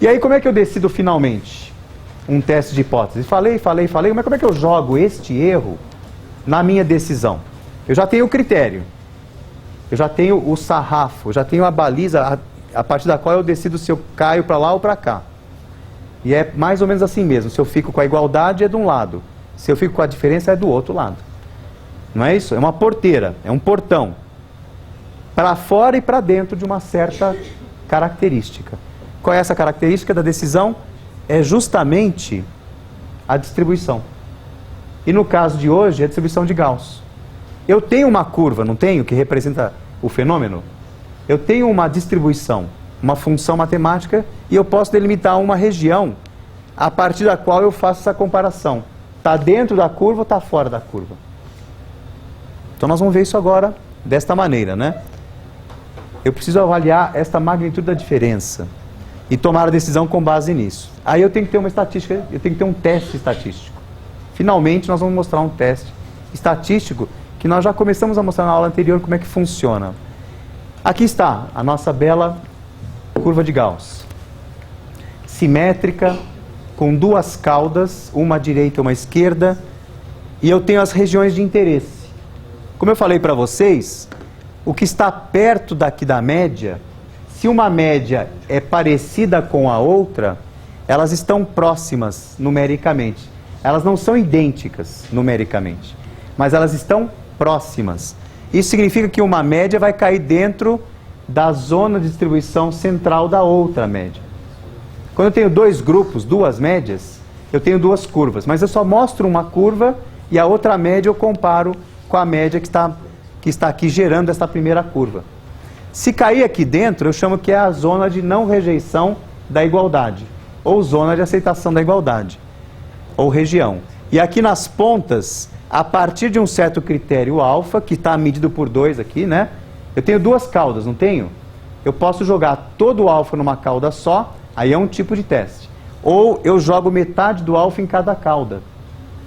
E aí como é que eu decido finalmente um teste de hipótese? Falei, mas como é que eu jogo este erro na minha decisão? Eu já tenho o critério, eu já tenho o sarrafo, eu já tenho a baliza a partir da qual eu decido se eu caio para lá ou para cá. E é mais ou menos assim mesmo, se eu fico com a igualdade é de um lado, se eu fico com a diferença é do outro lado. Não é isso? É uma porteira, é um portão. Para fora e para dentro de uma certa característica. Qual é essa característica da decisão? É justamente a distribuição. E no caso de hoje, é a distribuição de Gauss. Eu tenho uma curva, não tenho, que representa o fenômeno? Eu tenho uma distribuição, uma função matemática, e eu posso delimitar uma região a partir da qual eu faço essa comparação. Está dentro da curva ou está fora da curva? Então nós vamos ver isso agora desta maneira, né? Eu preciso avaliar esta magnitude da diferença e tomar a decisão com base nisso. Aí eu tenho que ter uma estatística, eu tenho que ter um teste estatístico. Finalmente nós vamos mostrar um teste estatístico que nós já começamos a mostrar na aula anterior como é que funciona. Aqui está a nossa bela curva de Gauss. Simétrica, com duas caudas, uma à direita e uma à esquerda, e eu tenho as regiões de interesse. Como eu falei para vocês, o que está perto daqui da média, se uma média é parecida com a outra, elas estão próximas numericamente. Elas não são idênticas numericamente, mas elas estão próximas. Isso significa que uma média vai cair dentro da zona de distribuição central da outra média. Quando eu tenho dois grupos, duas médias, eu tenho duas curvas, mas eu só mostro uma curva e a outra média eu comparo com a média que está aqui gerando essa primeira curva. Se cair aqui dentro, eu chamo que é a zona de não rejeição da igualdade, ou zona de aceitação da igualdade, ou região. E aqui nas pontas, a partir de um certo critério alfa, que está medido por 2 aqui, né? Eu tenho duas caudas, não tenho? Eu posso jogar todo o alfa numa cauda só, aí é um tipo de teste. Ou eu jogo metade do alfa em cada cauda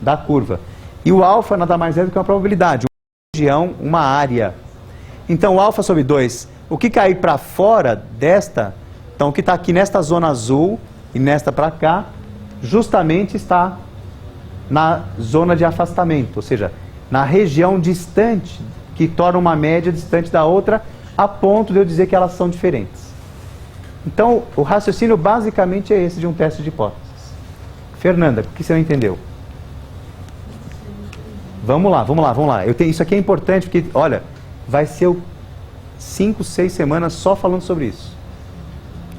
da curva. E o alfa nada mais é do que uma probabilidade, uma região, uma área. Então o alfa sobre 2, o que cair para fora desta, então o que está aqui nesta zona azul e nesta para cá, justamente está na zona de afastamento, ou seja, na região distante, que torna uma média distante da outra, a ponto de eu dizer que elas são diferentes. Então, o raciocínio basicamente é esse de um teste de hipóteses. Fernanda, o que você não entendeu? Vamos lá. Isso aqui é importante, porque, olha, vai ser 5, 6 semanas só falando sobre isso.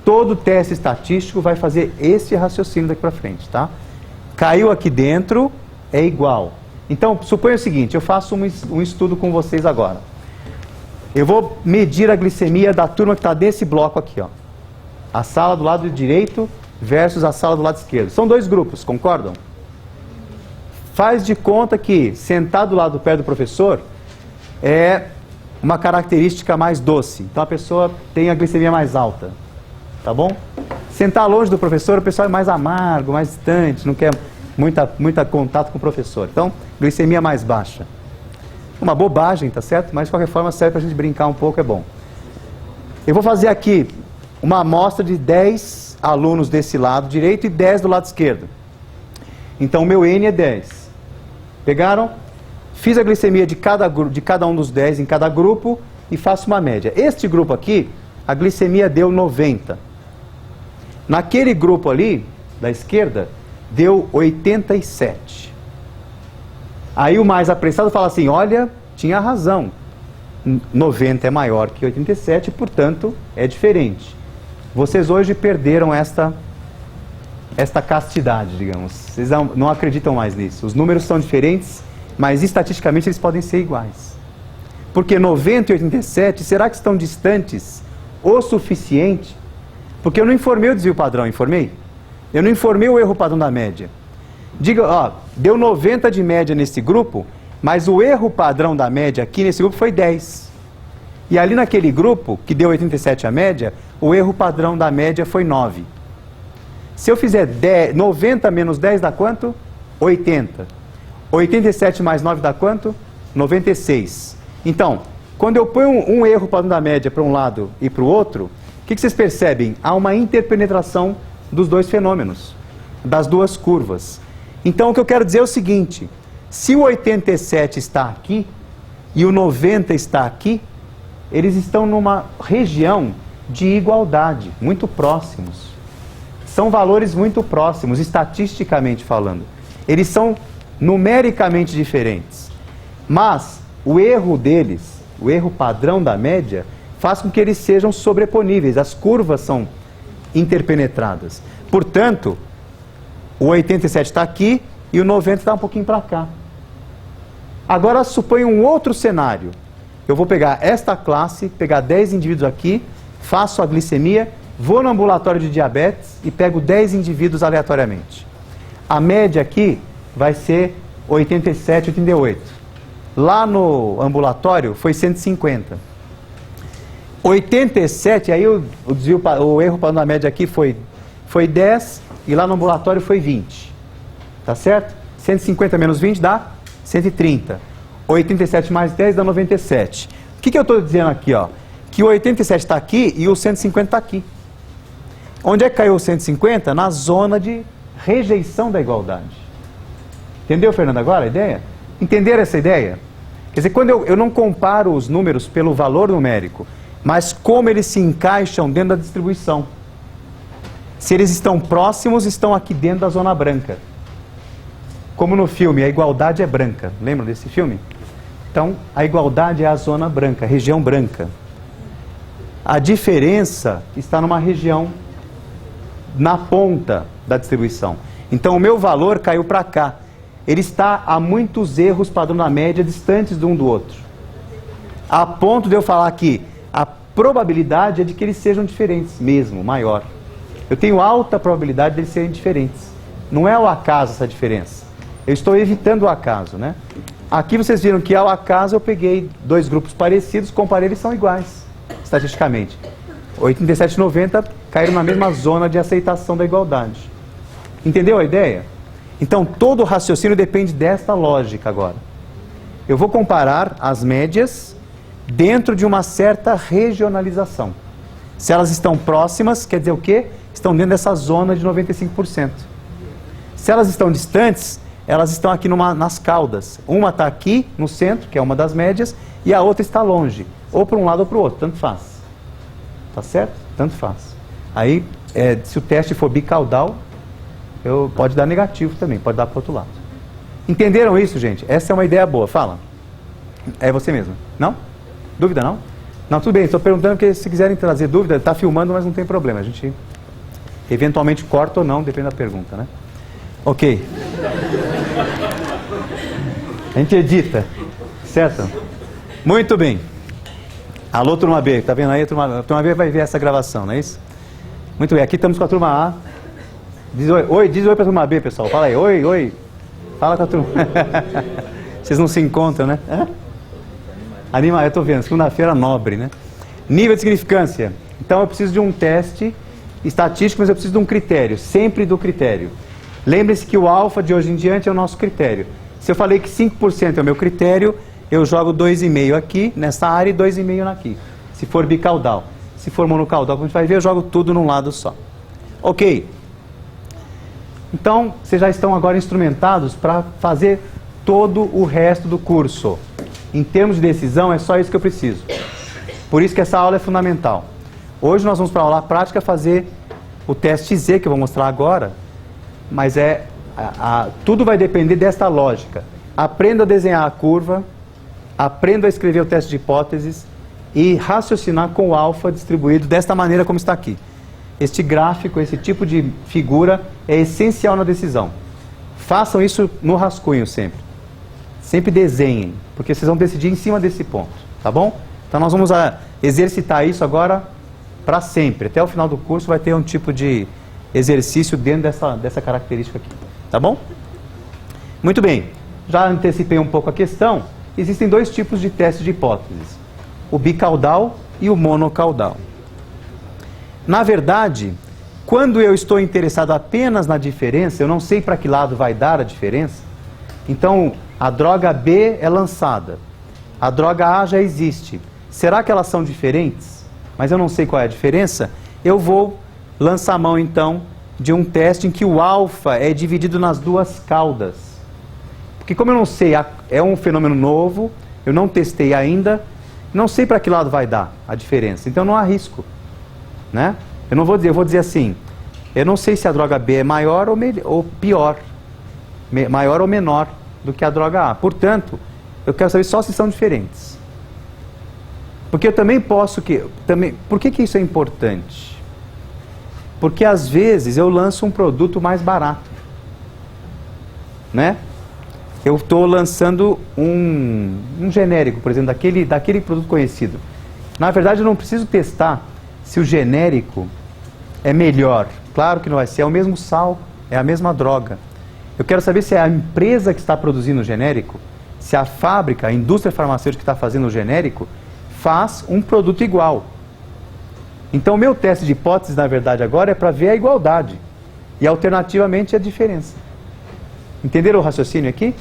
Todo teste estatístico vai fazer esse raciocínio daqui para frente, tá? Caiu aqui dentro, é igual. Então, suponha o seguinte, eu faço um estudo com vocês agora. Eu vou medir a glicemia da turma que está desse bloco aqui, ó. A sala do lado direito versus a sala do lado esquerdo. São dois grupos, concordam? Faz de conta que sentar do lado perto do professor é uma característica mais doce. Então a pessoa tem a glicemia mais alta. Tá bom? Sentar longe do professor, o pessoal é mais amargo, mais distante, não quer muita contato com o professor. Então, glicemia mais baixa. Uma bobagem, tá certo? Mas de qualquer forma serve para a gente brincar um pouco, é bom. Eu vou fazer aqui uma amostra de 10 alunos desse lado direito e 10 do lado esquerdo. Então, o meu N é 10. Pegaram? Fiz a glicemia de cada um dos 10 em cada grupo e faço uma média. Este grupo aqui, a glicemia deu 90. Naquele grupo ali, da esquerda, deu 87. Aí o mais apressado fala assim, olha, tinha razão. 90 é maior que 87, portanto, é diferente. Vocês hoje perderam esta castidade, digamos. Vocês não acreditam mais nisso. Os números são diferentes, mas estatisticamente eles podem ser iguais. Porque 90 e 87, será que estão distantes o suficiente? Porque eu não informei o desvio padrão, informei? Eu não informei o erro padrão da média. Diga, ó, deu 90 de média nesse grupo, mas o erro padrão da média aqui nesse grupo foi 10. E ali naquele grupo, que deu 87 a média, o erro padrão da média foi 9. Se eu fizer 90 menos 10 dá quanto? 80. 87 mais 9 dá quanto? 96. Então, quando eu ponho um erro padrão da média para um lado e para o outro, o que vocês percebem? Há uma interpenetração dos dois fenômenos, das duas curvas. Então o que eu quero dizer é o seguinte, se o 87 está aqui e o 90 está aqui, eles estão numa região de igualdade, muito próximos. São valores muito próximos, estatisticamente falando. Eles são numericamente diferentes. Mas o erro deles, o erro padrão da média, faz com que eles sejam sobreponíveis. As curvas são interpenetradas. Portanto, o 87 está aqui e o 90 está um pouquinho para cá. Agora suponha um outro cenário. Eu vou pegar esta classe, pegar 10 indivíduos aqui, faço a glicemia, vou no ambulatório de diabetes e pego 10 indivíduos aleatoriamente. A média aqui vai ser 87, 88. Lá no ambulatório foi 150. 87, aí o erro para a média aqui foi 10 e lá no ambulatório foi 20. Tá certo? 150 menos 20 dá 130. 87 mais 10 dá 97. O que eu estou dizendo aqui? Ó? Que o 87 está aqui e o 150 está aqui. Onde é que caiu o 150? Na zona de rejeição da igualdade. Entendeu, Fernando, agora a ideia? Entenderam essa ideia? Quer dizer, quando eu não comparo os números pelo valor numérico, mas como eles se encaixam dentro da distribuição. Se eles estão próximos, estão aqui dentro da zona branca. Como no filme, a igualdade é branca. Lembram desse filme? Então, a igualdade é a zona branca, a região branca. A diferença está numa região na ponta da distribuição. Então, o meu valor caiu para cá. Ele está a muitos erros padrão da média distantes de um do outro. A ponto de eu falar que a probabilidade é de que eles sejam diferentes mesmo, maior. Eu tenho alta probabilidade de eles serem diferentes. Não é o acaso essa diferença. Eu estou evitando o acaso, né? Aqui vocês viram que ao acaso eu peguei dois grupos parecidos, comparei, eles são iguais, estatisticamente. 87 e 90 caíram na mesma zona de aceitação da igualdade. Entendeu a ideia? Então todo o raciocínio depende desta lógica agora. Eu vou comparar as médias dentro de uma certa regionalização. Se elas estão próximas, quer dizer o quê? Estão dentro dessa zona de 95%. Se elas estão distantes, elas estão aqui nas caudas. Uma está aqui no centro, que é uma das médias, e a outra está longe. Ou para um lado ou para o outro, tanto faz. Tá certo? Tanto faz. Aí, se o teste for bicaudal, pode dar negativo também, pode dar para o outro lado. Entenderam isso, gente? Essa é uma ideia boa. Fala. É você mesmo. Não? Dúvida não? Não, tudo bem. Estou perguntando porque se quiserem trazer dúvida, está filmando, mas não tem problema. A gente eventualmente corta ou não, depende da pergunta, né? Ok. A gente edita. Certo? Muito bem. Alô, turma B. Tá vendo aí? A turma B vai ver essa gravação, não é isso? Muito bem. Aqui estamos com a turma A. Diz oi. Oi, diz oi para a turma B, pessoal. Fala aí. Oi, oi. Fala com a turma. Vocês não se encontram, né? Anima, eu estou vendo. Segunda-feira nobre, né? Nível de significância. Então eu preciso de um teste estatístico, mas eu preciso de um critério. Sempre do critério. Lembre-se que o alfa de hoje em diante é o nosso critério. Se eu falei que 5% é o meu critério, eu jogo 2,5 aqui, nessa área, e 2,5 aqui. Se for bicaudal. Se for monocaudal, como a gente vai ver, eu jogo tudo num lado só. Ok. Então, vocês já estão agora instrumentados para fazer todo o resto do curso. Em termos de decisão, é só isso que eu preciso. Por isso que essa aula é fundamental. Hoje nós vamos para a aula prática fazer o teste Z, que eu vou mostrar agora. Mas tudo vai depender desta lógica. Aprenda a desenhar a curva, aprenda a escrever o teste de hipóteses e raciocinar com o alfa distribuído desta maneira como está aqui. Este gráfico, esse tipo de figura é essencial na decisão. Façam isso no rascunho sempre. Sempre desenhem, porque vocês vão decidir em cima desse ponto, tá bom? Então nós vamos exercitar isso agora para sempre. Até o final do curso vai ter um tipo de exercício dentro dessa característica aqui, tá bom? Muito bem, já antecipei um pouco a questão. Existem dois tipos de testes de hipóteses, o bicaudal e o monocaudal. Na verdade, quando eu estou interessado apenas na diferença, eu não sei para que lado vai dar a diferença, então a droga B é lançada, a droga A já existe. Será que elas são diferentes? Mas eu não sei qual é a diferença, eu vou lançar a mão então de um teste em que o alfa é dividido nas duas caudas. Porque como eu não sei, é um fenômeno novo, eu não testei ainda, não sei para que lado vai dar a diferença, então não há risco, né? Eu vou dizer assim, eu não sei se a droga B é maior ou pior, maior ou menor do que a droga A. Portanto, eu quero saber só se são diferentes. Porque eu também posso por que isso é importante? Porque às vezes eu lanço um produto mais barato, né? Eu estou lançando um genérico, por exemplo, daquele produto conhecido. Na verdade, eu não preciso testar se o genérico é melhor. Claro que não vai ser, é o mesmo sal, é a mesma droga. Eu quero saber se é a empresa que está produzindo o genérico, se a fábrica, a indústria farmacêutica que está fazendo o genérico, faz um produto igual. Então, o meu teste de hipótese, na verdade, agora é para ver a igualdade e, alternativamente, a diferença. Entenderam o raciocínio aqui?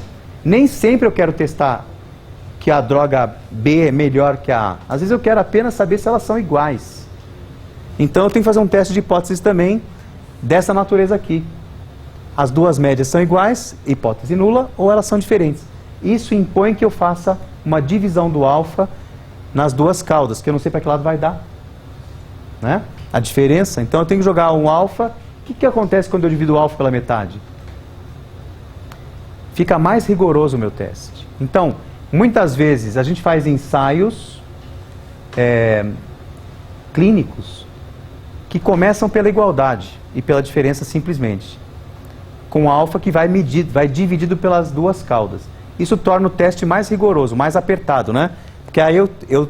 Nem sempre eu quero testar que a droga B é melhor que a A. Às vezes eu quero apenas saber se elas são iguais. Então eu tenho que fazer um teste de hipóteses também dessa natureza aqui. As duas médias são iguais, hipótese nula, ou elas são diferentes. Isso impõe que eu faça uma divisão do alfa nas duas caudas, que eu não sei para que lado vai dar, né? A diferença. Então eu tenho que jogar um alfa. O que acontece quando eu divido o alfa pela metade? Fica mais rigoroso o meu teste. Então, muitas vezes a gente faz ensaios clínicos que começam pela igualdade e pela diferença simplesmente, com alfa que vai dividido pelas duas caudas. Isso torna o teste mais rigoroso, mais apertado, né? Porque aí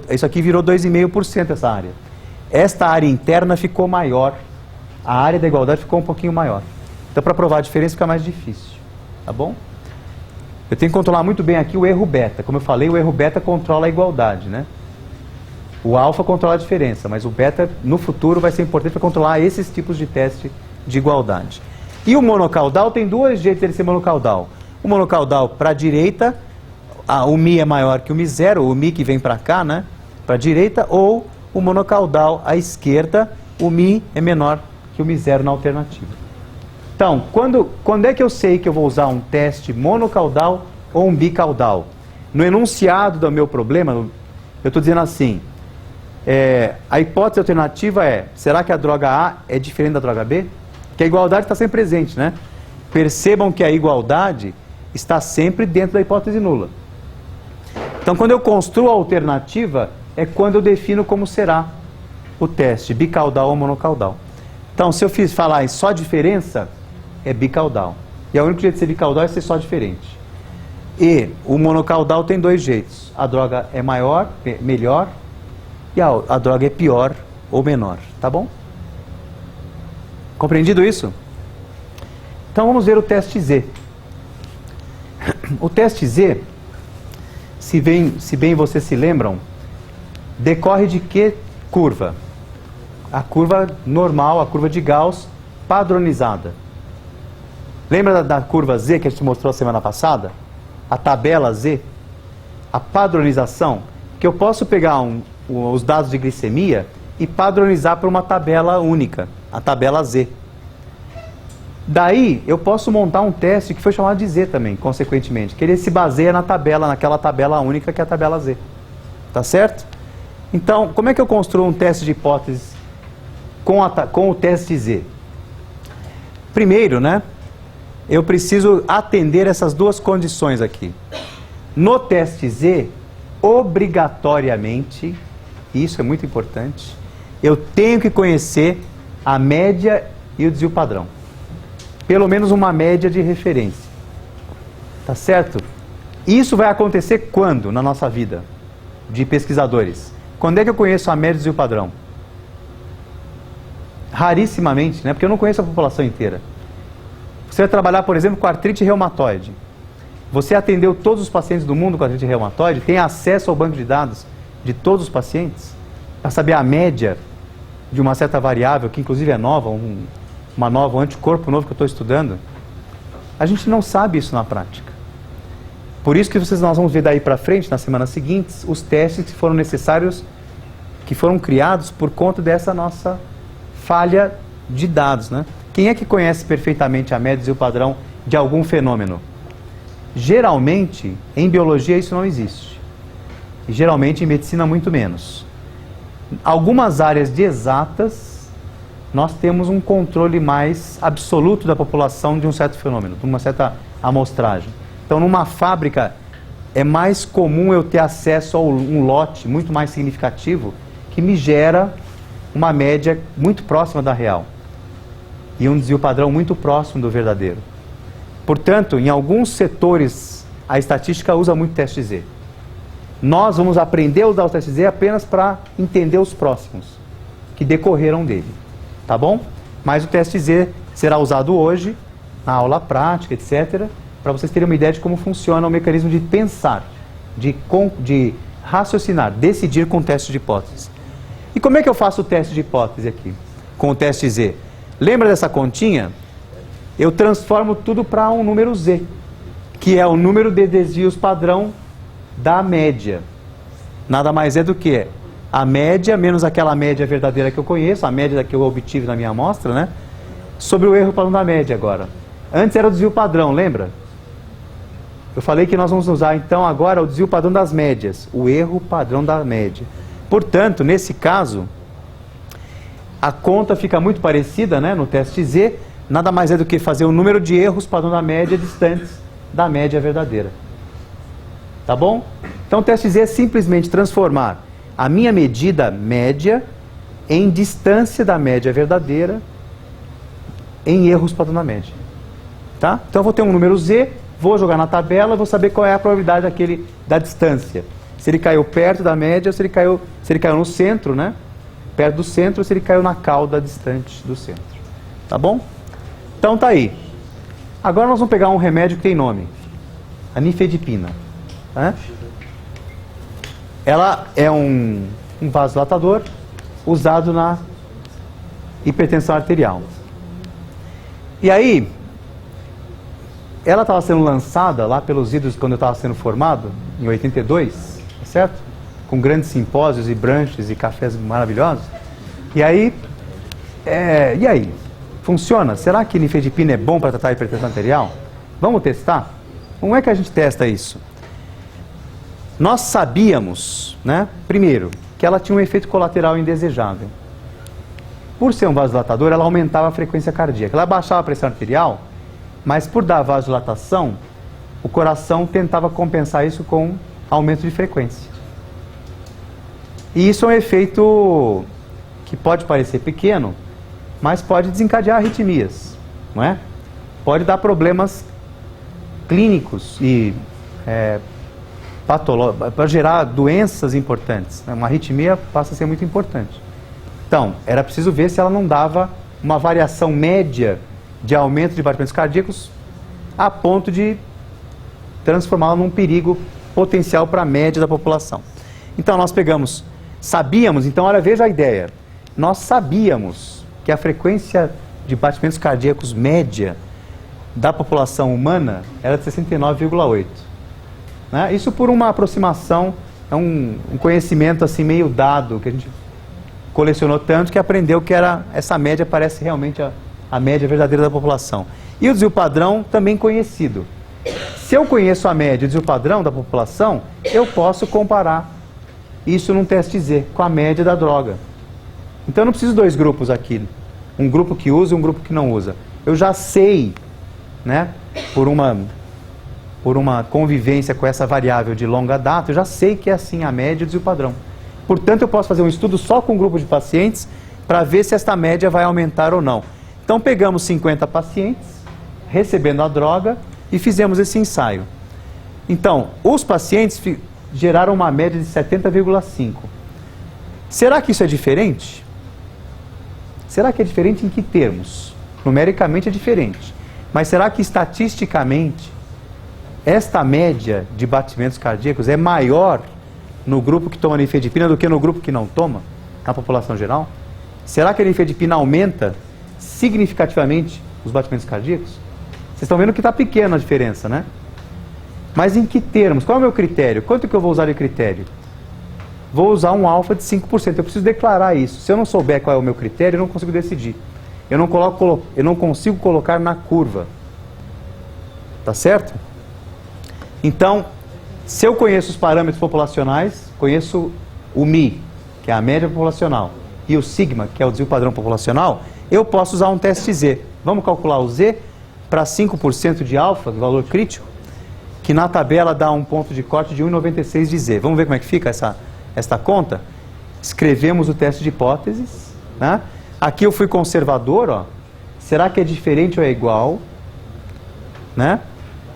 isso aqui virou 2,5% essa área. Esta área interna ficou maior, a área da igualdade ficou um pouquinho maior. Então, para provar a diferença fica mais difícil, tá bom? Eu tenho que controlar muito bem aqui o erro beta. Como eu falei, o erro beta controla a igualdade, né? O alfa controla a diferença, mas o beta no futuro vai ser importante para controlar esses tipos de teste de igualdade. E o monocaudal tem dois jeitos de ser monocaudal. O monocaudal para a direita, o Mi é maior que o Mi zero, o Mi que vem para cá, né? Para a direita, ou o monocaudal à esquerda, o Mi é menor que o Mi zero na alternativa. Então, quando é que eu sei que eu vou usar um teste monocaudal ou um bicaudal? No enunciado do meu problema, eu estou dizendo assim, a hipótese alternativa é, será que a droga A é diferente da droga B? Porque a igualdade está sempre presente, né? Percebam que a igualdade está sempre dentro da hipótese nula. Então, quando eu construo a alternativa, é quando eu defino como será o teste, bicaudal ou monocaudal. Então, se eu falar em só diferença, é bicaudal. E o único jeito de ser bicaudal é ser só diferente. E o monocaudal tem dois jeitos. A droga é maior, melhor, e a droga é pior ou menor. Tá bom? Compreendido isso? Então vamos ver o teste Z. O teste Z, se bem vocês se lembram, decorre de que curva? A curva normal, a curva de Gauss padronizada. Lembra da curva Z que a gente mostrou a semana passada? A tabela Z? A padronização? Que eu posso pegar os dados de glicemia e padronizar para uma tabela única, a tabela Z. Daí, eu posso montar um teste que foi chamado de Z também, consequentemente, que ele se baseia naquela tabela única que é a tabela Z. Tá certo? Então, como é que eu construo um teste de hipóteses com o teste Z? Primeiro, né? Eu preciso atender essas duas condições aqui. No teste Z, obrigatoriamente, isso é muito importante, eu tenho que conhecer a média e o desvio padrão. Pelo menos uma média de referência. Tá certo? Isso vai acontecer quando na nossa vida de pesquisadores? Quando é que eu conheço a média e o desvio padrão? Rarissimamente, né? Porque eu não conheço a população inteira. Você vai trabalhar, por exemplo, com artrite reumatoide. Você atendeu todos os pacientes do mundo com artrite reumatoide? Tem acesso ao banco de dados de todos os pacientes? Para saber a média de uma certa variável, que inclusive é nova, um anticorpo novo que eu estou estudando? A gente não sabe isso na prática. Por isso que nós vamos ver daí para frente, nas semanas seguintes, os testes que foram necessários, que foram criados por conta dessa nossa falha de dados, né? Quem é que conhece perfeitamente a média e o padrão de algum fenômeno? Geralmente, em biologia isso não existe. E geralmente em medicina muito menos. Algumas áreas de exatas, nós temos um controle mais absoluto da população de um certo fenômeno, de uma certa amostragem. Então, numa fábrica, é mais comum eu ter acesso a um lote muito mais significativo que me gera uma média muito próxima da real e um desvio padrão muito próximo do verdadeiro. Portanto, em alguns setores, a estatística usa muito teste Z. Nós vamos aprender a usar o teste Z apenas para entender os próximos que decorreram dele, tá bom? Mas o teste Z será usado hoje, na aula prática, etc., para vocês terem uma ideia de como funciona o mecanismo de pensar, de raciocinar, decidir com o teste de hipótese. E como é que eu faço o teste de hipótese aqui, com o teste Z? Lembra dessa continha? Eu transformo tudo para um número Z, que é o número de desvios padrão da média. Nada mais é do que a média menos aquela média verdadeira que eu conheço, a média que eu obtive na minha amostra, né? Sobre o erro padrão da média agora. Antes era o desvio padrão, lembra? Eu falei que nós vamos usar então agora o desvio padrão das médias, o erro padrão da média. Portanto, nesse caso, a conta fica muito parecida, né, no teste Z, nada mais é do que fazer o número de erros padrão da média distantes da média verdadeira. Tá bom? Então o teste Z é simplesmente transformar a minha medida média em distância da média verdadeira em erros padrão da média. Tá? Então eu vou ter um número Z, vou jogar na tabela, vou saber qual é a probabilidade da distância. Se ele caiu perto da média, se ele caiu no centro, né? Perto do centro, ou se ele caiu na cauda distante do centro. Tá bom? Então tá aí. Agora nós vamos pegar um remédio que tem nome. A nifedipina. Né? Ela é um vasodilatador usado na hipertensão arterial. E aí, ela estava sendo lançada lá pelos idos quando eu estava sendo formado, em 82, certo? Com grandes simpósios e brunches e cafés maravilhosos. E aí, funciona? Será que nifedipina é bom para tratar a hipertensão arterial? Vamos testar? Como é que a gente testa isso? Nós sabíamos, né, primeiro, que ela tinha um efeito colateral indesejável. Por ser um vasodilatador, ela aumentava a frequência cardíaca. Ela baixava a pressão arterial, mas por dar vasodilatação, o coração tentava compensar isso com aumento de frequência. E isso é um efeito que pode parecer pequeno, mas pode desencadear arritmias, não é? Pode dar problemas clínicos e para gerar doenças importantes. Uma arritmia passa a ser muito importante. Então, era preciso ver se ela não dava uma variação média de aumento de batimentos cardíacos a ponto de transformá-la num perigo potencial para a média da população. Então, nós sabíamos, então, olha, veja a ideia. Nós sabíamos que a frequência de batimentos cardíacos média da população humana era de 69,8. Né? Isso por uma aproximação, é um conhecimento assim meio dado, que a gente colecionou tanto que aprendeu que essa média parece realmente a média verdadeira da população. E o desvio padrão também conhecido. Se eu conheço a média e o desvio padrão da população, eu posso comparar isso num teste Z com a média da droga. Então eu não preciso de dois grupos aqui, um grupo que usa e um grupo que não usa. Eu já sei, né, por uma convivência com essa variável de longa data, eu já sei que é assim a média e o desvio padrão. Portanto, eu posso fazer um estudo só com um grupo de pacientes para ver se esta média vai aumentar ou não. Então, pegamos 50 pacientes, recebendo a droga, e fizemos esse ensaio. Então, os pacientes geraram uma média de 70,5. Será que isso é diferente? Será que é diferente em que termos? Numericamente é diferente. Mas será que estatisticamente esta média de batimentos cardíacos é maior no grupo que toma nifedipina do que no grupo que não toma, na população geral? Será que a nifedipina aumenta significativamente os batimentos cardíacos? Vocês estão vendo que está pequena a diferença, né? Mas em que termos? Qual é o meu critério? Quanto que eu vou usar de critério? Vou usar um alfa de 5%. Eu preciso declarar isso. Se eu não souber qual é o meu critério, eu não consigo decidir. eu não consigo colocar na curva. Tá certo? Então, se eu conheço os parâmetros populacionais, conheço o Mi, que é a média populacional, e o sigma, que é o desvio padrão populacional, eu posso usar um teste Z. Vamos calcular o Z para 5% de alfa, valor crítico, que na tabela dá um ponto de corte de 1,96 de Z. Vamos ver como é que fica esta conta? Escrevemos o teste de hipóteses, né? Aqui eu fui conservador, ó. Será que é diferente ou é igual? Né?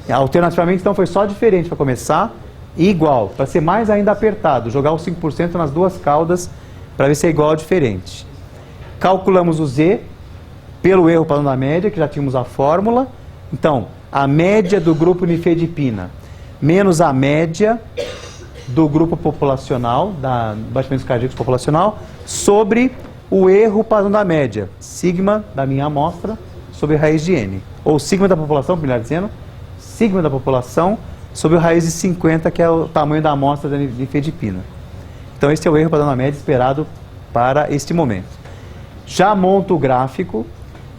Alternativamente, então, foi só diferente para começar e igual, para ser mais ainda apertado, jogar os 5% nas duas caudas para ver se é igual ou diferente. Calculamos o Z pelo erro padrão da média, que já tínhamos a fórmula. Então, a média do grupo nifedipina menos a média do grupo populacional, da batimentos cardíacos populacional, sobre o erro padrão da média, sigma da minha amostra sobre raiz de n. Ou sigma da população, melhor dizendo, sigma da população sobre o raiz de 50, que é o tamanho da amostra da nifedipina. Então, esse é o erro padrão da média esperado para este momento. Já monto o gráfico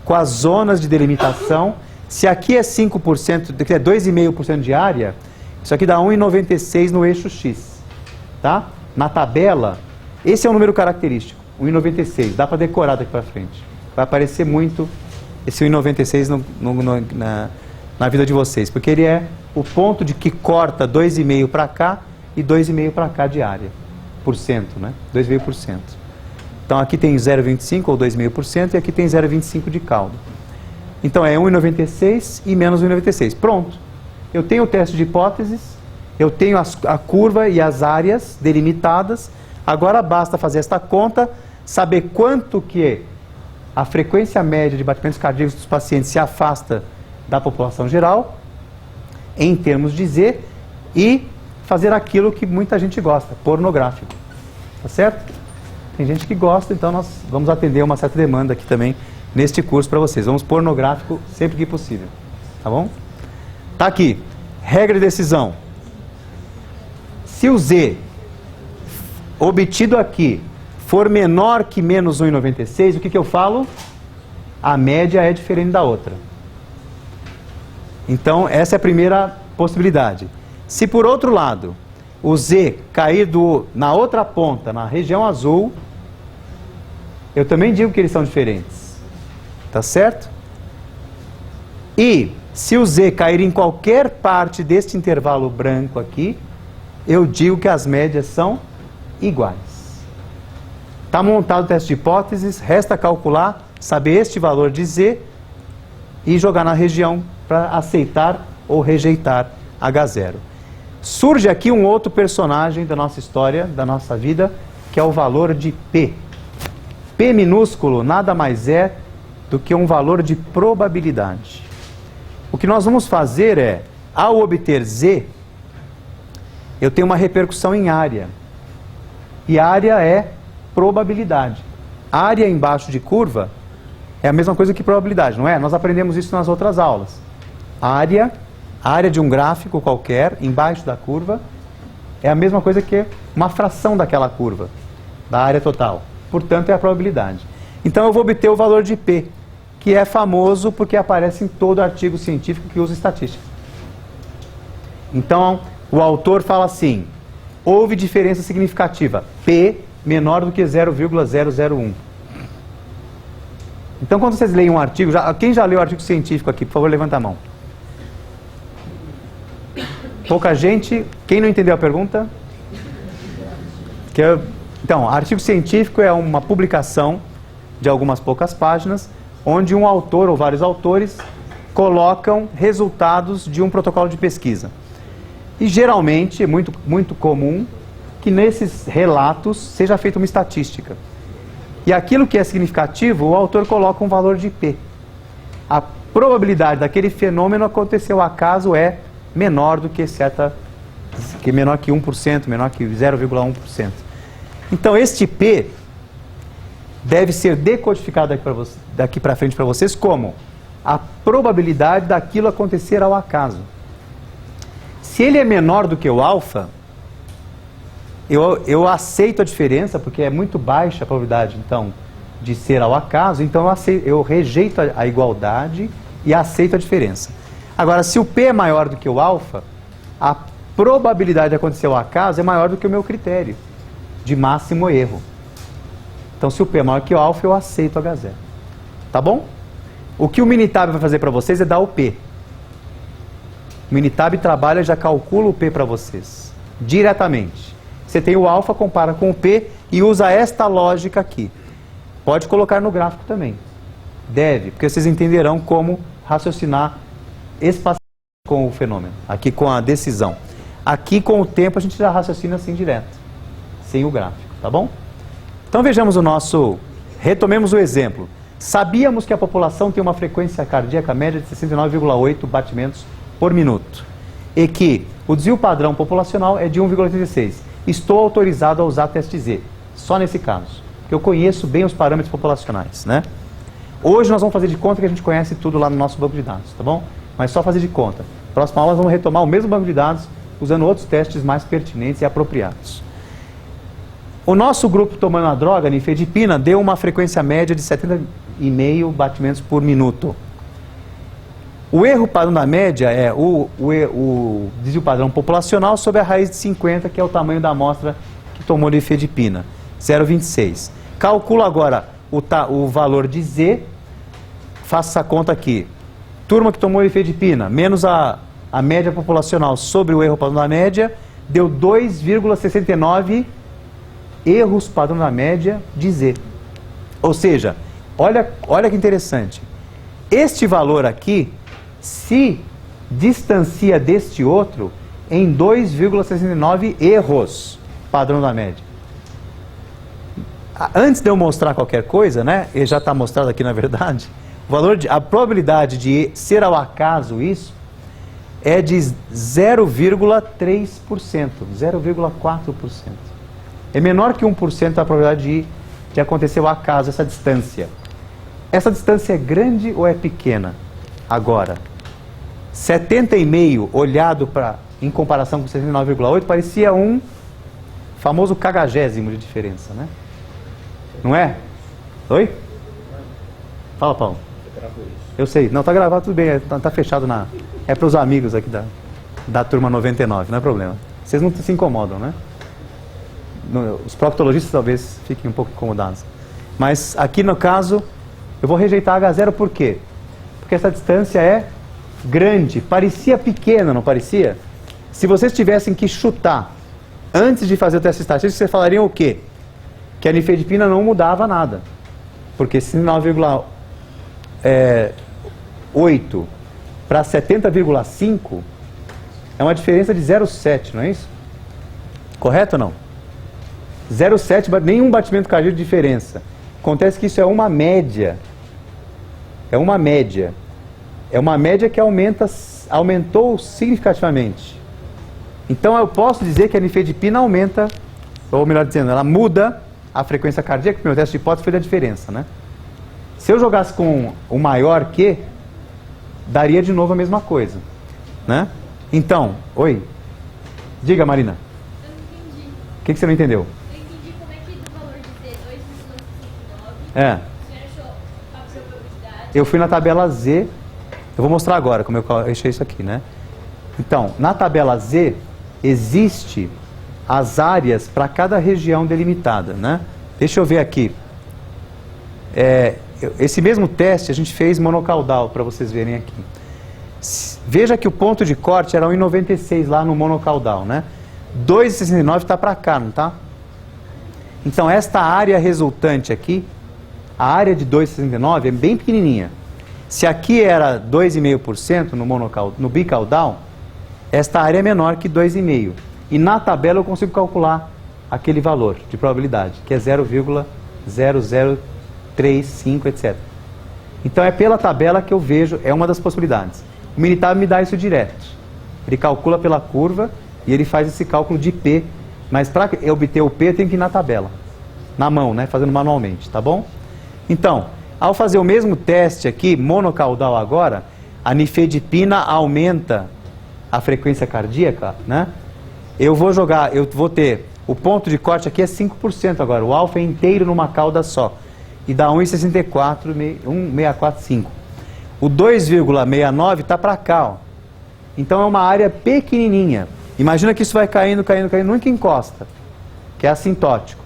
com as zonas de delimitação. Se aqui é 5%, aqui é 2,5% de área, isso aqui dá 1,96 no eixo X. Tá? Na tabela, esse é o número característico, 1,96. Dá para decorar daqui para frente. Vai aparecer muito esse 1,96 na vida de vocês, porque ele é o ponto de que corta 2,5 para cá e 2,5 para cá de área, por cento, né? 2,5%. Então aqui tem 0,25 ou 2,5% e aqui tem 0,25 de caldo. Então é 1,96 e menos 1,96. Pronto. Eu tenho o teste de hipóteses, eu tenho a curva e as áreas delimitadas. Agora basta fazer esta conta, saber quanto que a frequência média de batimentos cardíacos dos pacientes se afasta da população geral, em termos de Z, e fazer aquilo que muita gente gosta, pornográfico. Tá certo? Tem gente que gosta, então nós vamos atender uma certa demanda aqui também neste curso para vocês. Vamos pornográfico sempre que possível. Tá bom? Tá aqui. Regra de decisão. Se o Z obtido aqui for menor que menos 1,96, o que eu falo? A média é diferente da outra. Então, essa é a primeira possibilidade. Se por outro lado, o Z cair na outra ponta, na região azul, eu também digo que eles são diferentes. Tá certo? E se o Z cair em qualquer parte deste intervalo branco aqui, eu digo que as médias são iguais. Está montado o teste de hipóteses, resta calcular, saber este valor de Z e jogar na região para aceitar ou rejeitar H0. Surge aqui um outro personagem da nossa história, da nossa vida, que é o valor de P. P minúsculo nada mais é do que um valor de probabilidade. O que nós vamos fazer é, ao obter Z, eu tenho uma repercussão em área. E área é probabilidade. Área embaixo de curva é a mesma coisa que probabilidade, não é? Nós aprendemos isso nas outras aulas. Área de um gráfico qualquer, embaixo da curva, é a mesma coisa que uma fração daquela curva, da área total. Portanto, é a probabilidade. Então, eu vou obter o valor de P, que é famoso porque aparece em todo artigo científico que usa estatística. Então, o autor fala assim, houve diferença significativa, P menor do que 0,001. Então, quando vocês leem um artigo, quem já leu o artigo científico aqui, por favor, levanta a mão. Pouca gente. Quem não entendeu a pergunta? Então, artigo científico é uma publicação de algumas poucas páginas, onde um autor ou vários autores colocam resultados de um protocolo de pesquisa. E geralmente é muito comum que nesses relatos seja feita uma estatística. E aquilo que é significativo, o autor coloca um valor de P. A probabilidade daquele fenômeno acontecer ao acaso é menor do que menor que 1%, menor que 0,1%. Então, este P deve ser decodificado daqui para frente para vocês como a probabilidade daquilo acontecer ao acaso. Se ele é menor do que o alfa, eu aceito a diferença, porque é muito baixa a probabilidade, então, de ser ao acaso, então eu rejeito a igualdade e aceito a diferença. Agora, se o P é maior do que o alfa, a probabilidade de acontecer ao acaso é maior do que o meu critério de máximo erro. Então, se o P é maior que o alfa, eu aceito H0. Tá bom? O que o Minitab vai fazer para vocês é dar o P. O Minitab trabalha e já calcula o P para vocês, diretamente. Você tem o alfa, compara com o P e usa esta lógica aqui. Pode colocar no gráfico também. Deve, porque vocês entenderão como raciocinar espacialmente com o fenômeno. Aqui com a decisão. Aqui com o tempo a gente já raciocina assim direto, sem o gráfico, tá bom? Então vejamos retomemos o exemplo. Sabíamos que a população tem uma frequência cardíaca média de 69,8 batimentos por minuto. E que o desvio padrão populacional é de 1,86. Estou autorizado a usar teste Z, só nesse caso. Eu conheço bem os parâmetros populacionais, né? Hoje nós vamos fazer de conta que a gente conhece tudo lá no nosso banco de dados, tá bom? Mas só fazer de conta. Próxima aula nós vamos retomar o mesmo banco de dados, usando outros testes mais pertinentes e apropriados. O nosso grupo tomando a droga, nifedipina, deu uma frequência média de 70,5 batimentos por minuto. O erro padrão da média é o desvio padrão populacional sobre a raiz de 50, que é o tamanho da amostra que tomou nifedipina, 0,26. Calculo agora o valor de Z, faço essa conta aqui. Turma que tomou nifedipina, menos a média populacional sobre o erro padrão da média, deu 2,69 erros padrão da média de Z. Ou seja, olha que interessante. Este valor aqui se distancia deste outro em 2,69 erros padrão da média. Antes de eu mostrar qualquer coisa, né, e já está mostrado aqui na verdade, a probabilidade de ser ao acaso isso é de 0,3%, 0,4%. É menor que 1% a probabilidade de acontecer ao acaso essa distância. Essa distância é grande ou é pequena? Agora, 70,5 olhado em comparação com 69,8 parecia um famoso cagagésimo de diferença, né? Não é? Oi? Fala, Paulo. Eu sei. Não, tá gravado, tudo bem. Tá fechado é para os amigos aqui da turma 99, não é problema. Vocês não se incomodam, né? Os proctologistas talvez fiquem um pouco incomodados. Mas aqui no caso, eu vou rejeitar H0 por quê? Porque essa distância é grande. Parecia pequena, não parecia? Se vocês tivessem que chutar antes de fazer o teste estatístico, vocês falariam o quê? Que a nifedipina não mudava nada. Porque 9,8 para 70,5 é uma diferença de 0,7, não é isso? Correto ou não? 0,7, nenhum batimento cardíaco de diferença. Acontece que isso é uma média. É uma média. É uma média que aumentou significativamente. Então eu posso dizer que a nifedipina aumenta, ou melhor dizendo, ela muda a frequência cardíaca, porque o meu teste de hipótese foi da diferença, né? Se eu jogasse com o maior que, daria de novo a mesma coisa, né? Então, oi? Diga, Marina. Eu não entendi. O que você não entendeu? Eu entendi como é que do valor de Z, 2,69, É. o senhor achou a probabilidade... Eu fui na tabela Z, eu vou mostrar agora como eu achei isso aqui, né? Então, na tabela Z, existe as áreas para cada região delimitada, né? Deixa eu ver aqui. Esse mesmo teste a gente fez monocaudal, para vocês verem aqui. Veja que o ponto de corte era 1,96 lá no monocaudal, né? 2,69 está para cá, não está? Então, esta área resultante aqui, a área de 2,69 é bem pequenininha. Se aqui era 2,5% no bicaudal, esta área é menor que 2,5%. E na tabela eu consigo calcular aquele valor de probabilidade, que é 0,0035, etc. Então é pela tabela que eu vejo, é uma das possibilidades. O Minitab me dá isso direto. Ele calcula pela curva e ele faz esse cálculo de P. Mas para obter o P eu tenho que ir na tabela, na mão, né, fazendo manualmente, tá bom? Então, ao fazer o mesmo teste aqui, monocaudal agora, a nifedipina aumenta a frequência cardíaca, né? Eu vou ter, o ponto de corte aqui é 5% agora, o alfa é inteiro numa cauda só. e dá 1,645. O 2,69 está para cá, ó. Então é uma área pequenininha. Imagina que isso vai caindo, caindo, caindo, nunca encosta, que é assintótico.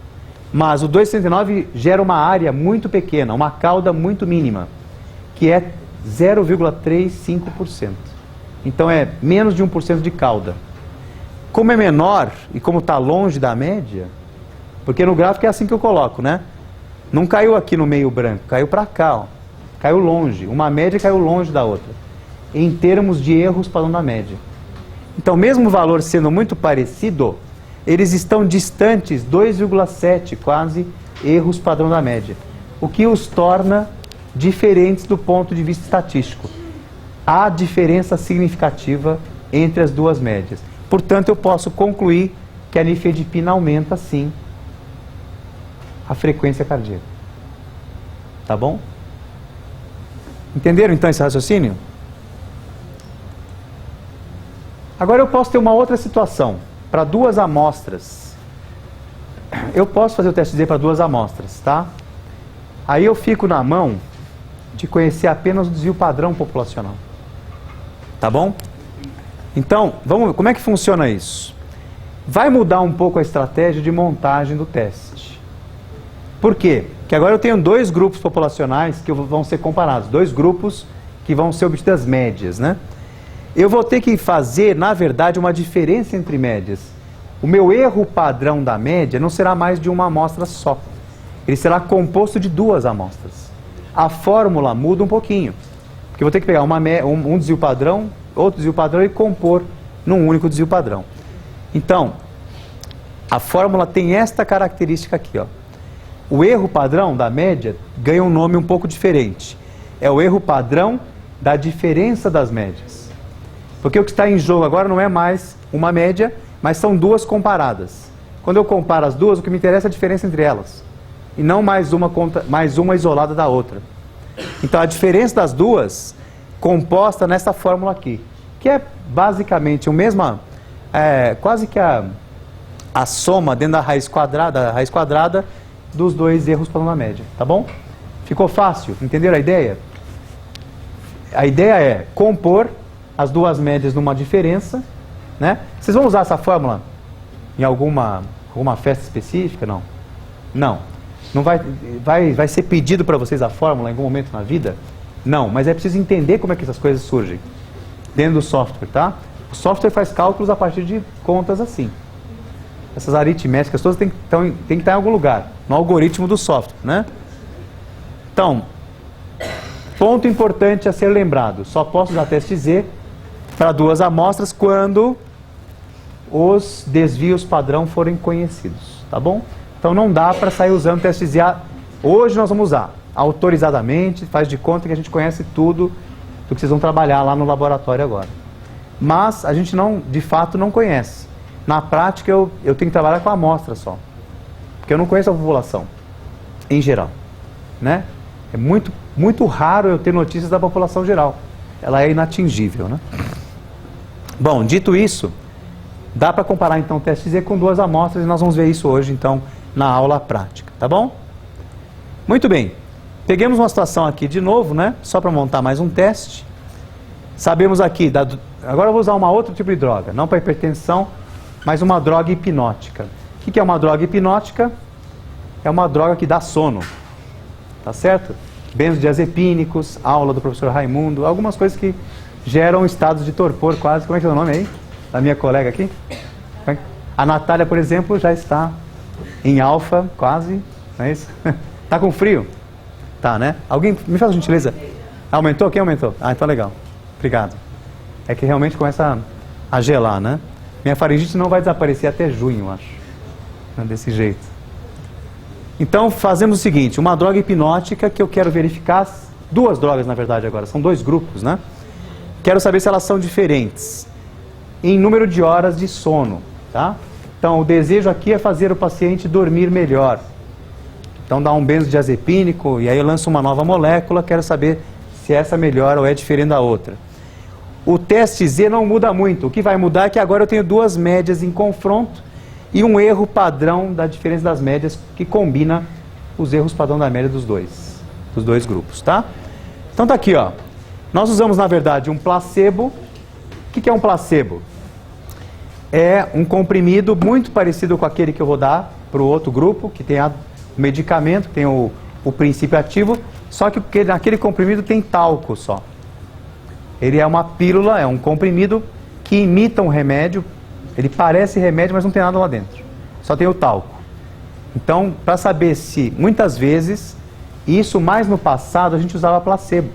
Mas o 2,69 gera uma área muito pequena, uma cauda muito mínima, que é 0,35%. Então é menos de 1% de cauda. Como é menor e como está longe da média, porque no gráfico é assim que eu coloco, né? Não caiu aqui no meio branco, caiu para cá, ó. Caiu longe. Uma média caiu longe da outra, em termos de erros padrão da média. Então, mesmo o valor sendo muito parecido, eles estão distantes 2,7 quase erros padrão da média, o que os torna diferentes do ponto de vista estatístico. Há diferença significativa entre as duas médias. Portanto, eu posso concluir que a nifedipina aumenta, sim, a frequência cardíaca. Tá bom? Entenderam, então, esse raciocínio? Agora eu posso ter uma outra situação. Para duas amostras. Eu posso fazer o teste Z para duas amostras, tá? Aí eu fico na mão de conhecer apenas o desvio padrão populacional. Tá bom? Então, como é que funciona isso? Vai mudar um pouco a estratégia de montagem do teste. Por quê? Porque agora eu tenho dois grupos populacionais que vão ser comparados. Dois grupos que vão ser obtidas médias, né? Eu vou ter que fazer, na verdade, uma diferença entre médias. O meu erro padrão da média não será mais de uma amostra só. Ele será composto de duas amostras. A fórmula muda um pouquinho. Porque eu vou ter que pegar um desvio padrão, outro desvio padrão e compor num único desvio padrão. Então, a fórmula tem esta característica aqui, ó. O erro padrão da média ganha um nome um pouco diferente. É o erro padrão da diferença das médias. Porque o que está em jogo agora não é mais uma média, mas são duas comparadas. Quando eu comparo as duas, o que me interessa é a diferença entre elas. E não mais uma isolada da outra. Então a diferença das duas, composta nessa fórmula aqui, que é basicamente o mesmo, quase que a soma dentro da raiz quadrada dos dois erros padrão da média, tá bom? Ficou fácil? Entenderam a ideia? A ideia é compor as duas médias numa diferença, né? Vocês vão usar essa fórmula em alguma festa específica? Não. Não. Não vai ser pedido para vocês a fórmula em algum momento na vida? Não, mas é preciso entender como é que essas coisas surgem dentro do software, tá? O software faz cálculos a partir de contas assim. Essas aritméticas todas têm que estar em algum lugar, no algoritmo do software, né? Então, ponto importante a ser lembrado, só posso usar teste Z para duas amostras quando os desvios padrão forem conhecidos, tá bom? Então não dá para sair usando teste Z. Hoje nós vamos usar autorizadamente, faz de conta que a gente conhece tudo do que vocês vão trabalhar lá no laboratório agora. Mas a gente de fato não conhece. Na prática eu tenho que trabalhar com a amostra só, porque eu não conheço a população em geral, né? É muito raro eu ter notícias da população geral. Ela é inatingível, né? Bom, dito isso, dá para comparar então o teste Z com duas amostras e nós vamos ver isso hoje então na aula prática, tá bom? Muito bem, peguemos uma situação aqui de novo, né? Só para montar mais um teste. Sabemos aqui, agora eu vou usar uma outra tipo de droga, não para hipertensão, mas uma droga hipnótica. O que é uma droga hipnótica? É uma droga que dá sono, tá certo? Benzodiazepínicos, aula do professor Raimundo, algumas coisas que geram estados de torpor quase. Como é que é o nome aí? Da minha colega aqui? A Natália, por exemplo, já está em alfa, quase, não é isso? Tá com frio? Tá, né? Alguém me faz a gentileza. Aumentou? Quem aumentou? Ah, então legal. Obrigado. É que realmente começa a gelar, né? Minha faringite não vai desaparecer até junho, acho. Desse jeito. Então, fazemos o seguinte, uma droga hipnótica que eu quero verificar, duas drogas, na verdade, agora, são dois grupos, né? Quero saber se elas são diferentes em número de horas de sono, tá? Então, o desejo aqui é fazer o paciente dormir melhor. Então, dá um benzodiazepínico e aí eu lanço uma nova molécula, quero saber se essa melhora ou é diferente da outra. O teste Z não muda muito. O que vai mudar é que agora eu tenho duas médias em confronto e um erro padrão da diferença das médias que combina os erros padrão da média dos dois grupos, tá? Então tá aqui, ó. Nós usamos, na verdade, um placebo. O que é um placebo? É um comprimido muito parecido com aquele que eu vou dar para o outro grupo, que tem o medicamento, que tem o princípio ativo, só que naquele comprimido tem talco só. Ele é uma pílula, é um comprimido que imita um remédio, ele parece remédio, mas não tem nada lá dentro, só tem o talco. Então, para saber se, muitas vezes, isso mais no passado a gente usava placebo,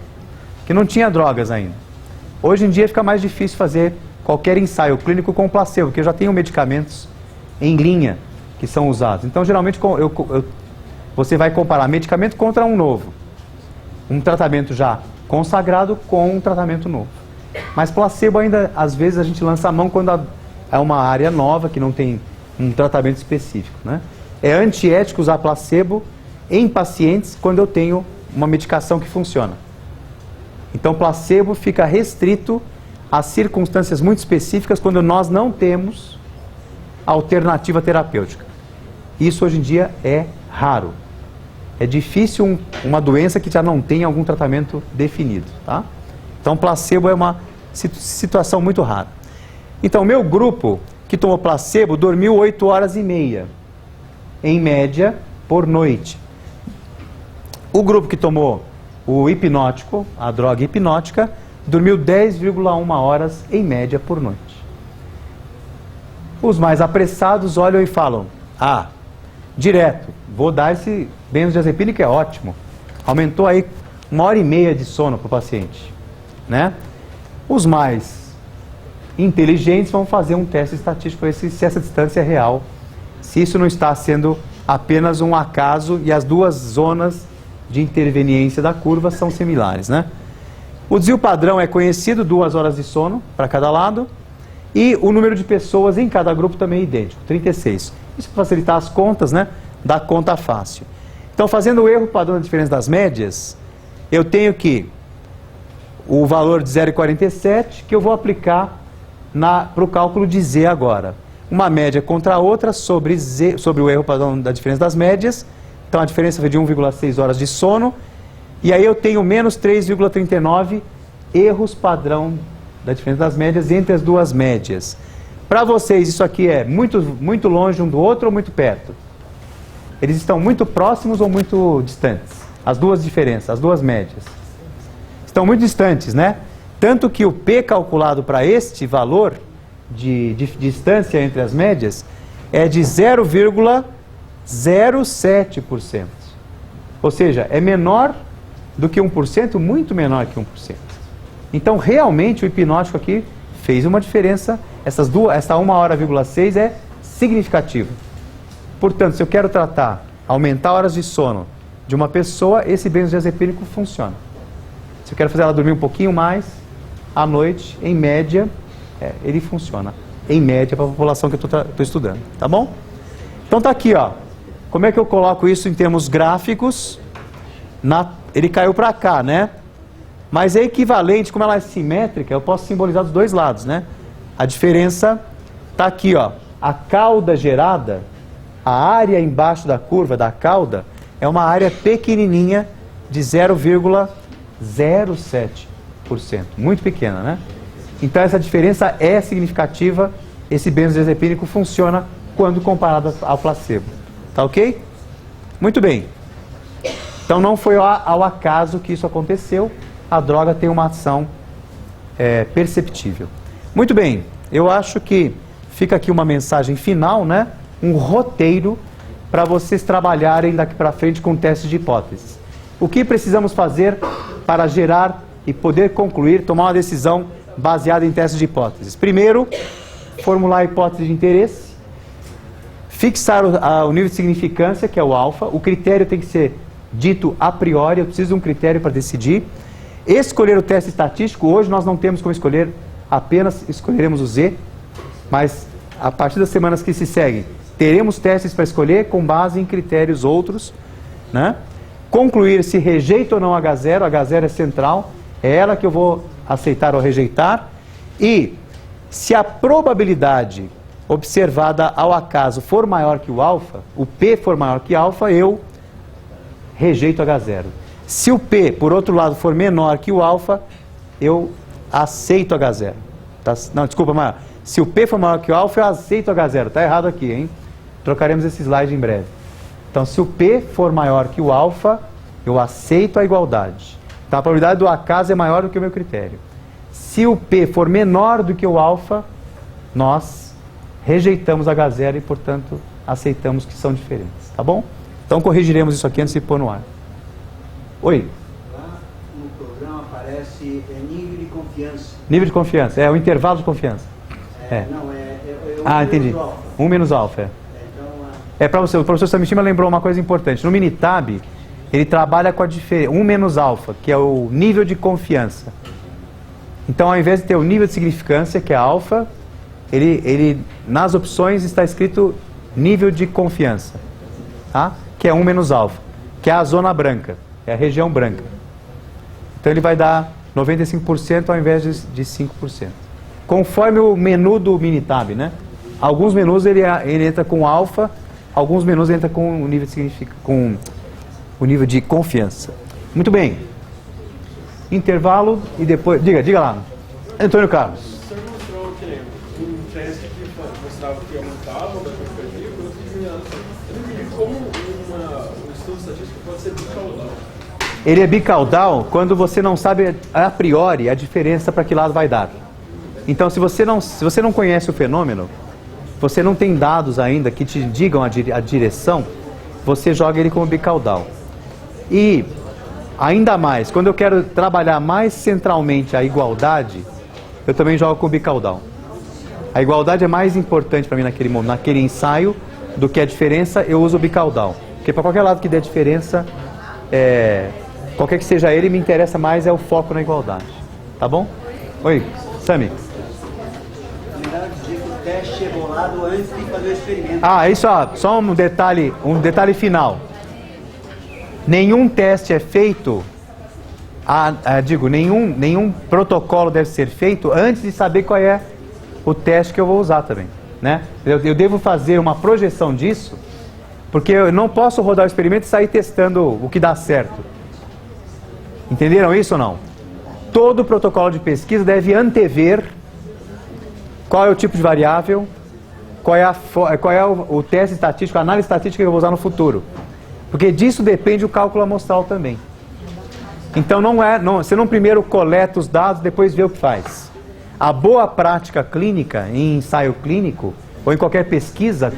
que não tinha drogas ainda. Hoje em dia fica mais difícil fazer qualquer ensaio clínico com placebo, porque eu já tenho medicamentos em linha que são usados. Então, geralmente, você vai comparar medicamento contra um novo. Um tratamento já consagrado com um tratamento novo. Mas placebo ainda, às vezes, a gente lança a mão quando é uma área nova, que não tem um tratamento específico, né? É antiético usar placebo em pacientes quando eu tenho uma medicação que funciona. Então, placebo fica restrito a circunstâncias muito específicas quando nós não temos alternativa terapêutica. Isso hoje em dia é raro. É difícil uma doença que já não tem algum tratamento definido, tá? Então, placebo é uma situação muito rara. Então, meu grupo que tomou placebo dormiu 8 horas e meia, em média, por noite. O grupo que tomou o hipnótico, a droga hipnótica, dormiu 10,1 horas em média por noite. Os mais apressados olham e falam: ah, direto, vou dar esse benzodiazepina que é ótimo. Aumentou aí 1 hora e meia de sono para o paciente, né? Os mais inteligentes vão fazer um teste estatístico para ver se essa distância é real, se isso não está sendo apenas um acaso e as duas zonas de interveniência da curva são similares, né? O desvio padrão é conhecido, 2 horas de sono para cada lado, e o número de pessoas em cada grupo também é idêntico, 36. Isso para facilitar as contas, né? Dá conta fácil. Então, fazendo o erro padrão da diferença das médias, eu tenho que o valor de 0,47 que eu vou aplicar para o cálculo de Z agora. Uma média contra a outra sobre o erro padrão da diferença das médias. Então, a diferença foi de 1,6 horas de sono. E aí eu tenho menos 3,39 erros padrão da diferença das médias entre as duas médias. Para vocês, isso aqui é muito, muito longe um do outro ou muito perto? Eles estão muito próximos ou muito distantes? As duas diferenças, as duas médias. Estão muito distantes, né? Tanto que o P calculado para este valor de distância entre as médias é de 0,07%. Ou seja, é menor do que 1%, muito menor que 1%. Então, realmente, o hipnótico aqui fez uma diferença. Essa 1,6 é significativa. Portanto, se eu quero aumentar horas de sono de uma pessoa, esse benzodiazepínico funciona. Se eu quero fazer ela dormir um pouquinho mais à noite, em média, ele funciona. Em média, para a população que eu estou estudando. Tá bom? Então, tá aqui, ó. Como é que eu coloco isso em termos gráficos? Ele caiu para cá, né? Mas é equivalente, como ela é simétrica, eu posso simbolizar dos dois lados, né? A diferença está aqui, ó. A cauda gerada, a área embaixo da curva da cauda, é uma área pequenininha de 0,07%. Muito pequena, né? Então essa diferença é significativa. Esse benzodiazepínico funciona quando comparado ao placebo. Tá ok? Muito bem. Então não foi ao acaso que isso aconteceu. A droga tem uma ação perceptível. Muito bem. Eu acho que fica aqui uma mensagem final, né? Um roteiro para vocês trabalharem daqui para frente com testes de hipóteses. O que precisamos fazer para gerar e poder concluir, tomar uma decisão baseada em testes de hipóteses? Primeiro, formular a hipótese de interesse, fixar o nível de significância, que é o alfa. O critério tem que ser dito a priori, eu preciso de um critério para decidir. Escolher o teste estatístico, hoje nós não temos como escolher, apenas escolheremos o Z, mas a partir das semanas que se seguem, teremos testes para escolher com base em critérios outros, né? Concluir se rejeita ou não H0, H0 é central, é ela que eu vou aceitar ou rejeitar, e se a probabilidade observada ao acaso for maior que o alfa, o P for maior que alfa, eu rejeito H0. Se o P, por outro lado, for menor que o alfa, eu aceito H0. Tá? Não, desculpa, mas se o P for maior que o alfa, eu aceito H0. Está errado aqui, hein? Trocaremos esse slide em breve. Então, se o P for maior que o alfa, eu aceito a igualdade. Então, a probabilidade do acaso é maior do que o meu critério. Se o P for menor do que o alfa, nós rejeitamos H0 e, portanto, aceitamos que são diferentes. Tá bom? Então, corrigiremos isso aqui antes de pôr no ar. Oi? Lá no programa aparece nível de confiança. Nível de confiança. É o intervalo de confiança. Não, Entendi. menos alfa. 1 menos alfa. Então, Para você, o professor Samishima lembrou uma coisa importante. No Minitab, ele trabalha com a diferença 1 menos alfa, que é o nível de confiança. Então, ao invés de ter o nível de significância, que é alfa, ele nas opções está escrito nível de confiança, tá? Que é 1 menos alfa, que é a zona branca, é a região branca. Então, ele vai dar 95% ao invés de 5%. Conforme o menu do Minitab, né? Alguns menus ele entra com alfa, alguns menus entra com o nível de confiança. Muito bem. Intervalo e depois... Diga lá. Antônio Carlos. O senhor mostrou que um teste que mostrava que aumentava da perspectiva, eu não entendi como um estudo estatístico pode ser bicaudal. Ele é bicaudal quando você não sabe a priori a diferença para que lado vai dar. Então, se você não conhece o fenômeno, você não tem dados ainda que te digam a direção, você joga ele como bicaudal. E, ainda mais, quando eu quero trabalhar mais centralmente a igualdade, eu também jogo com bicaudal. A igualdade é mais importante para mim naquele ensaio do que a diferença, eu uso o bicaudal. Porque para qualquer lado que dê diferença, qualquer que seja ele, me interessa mais é o foco na igualdade. Tá bom? Oi, Sami. melhor dizer que o teste é bolado antes de fazer o experimento. Isso, só um detalhe final. Nenhum teste é feito, nenhum protocolo deve ser feito antes de saber qual é o teste que eu vou usar também, né? Eu devo fazer uma projeção disso, porque eu não posso rodar o experimento e sair testando o que dá certo. Entenderam isso ou não? Todo protocolo de pesquisa deve antever qual é o tipo de variável, qual é o teste estatístico, a análise estatística que eu vou usar no futuro. Porque disso depende o cálculo amostral também. Então você não primeiro coleta os dados, depois vê o que faz. A boa prática clínica, em ensaio clínico, ou em qualquer pesquisa,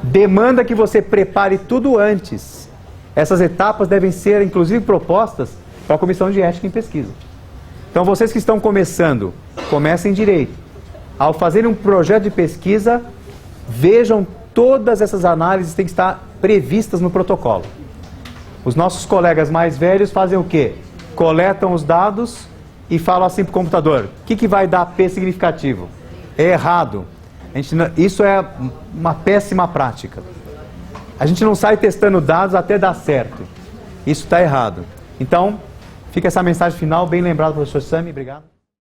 demanda que você prepare tudo antes. Essas etapas devem ser, inclusive, propostas para a comissão de ética em pesquisa. Então, vocês que estão começando, comecem direito. Ao fazerem um projeto de pesquisa, vejam todas essas análises têm que estar previstas no protocolo. Os nossos colegas mais velhos fazem o quê? Coletam os dados e falam assim para o computador: o que vai dar P significativo? É errado. Isso é uma péssima prática. A gente não sai testando dados até dar certo. Isso está errado. Então, fica essa mensagem final, bem lembrado, professor Sami. Obrigado.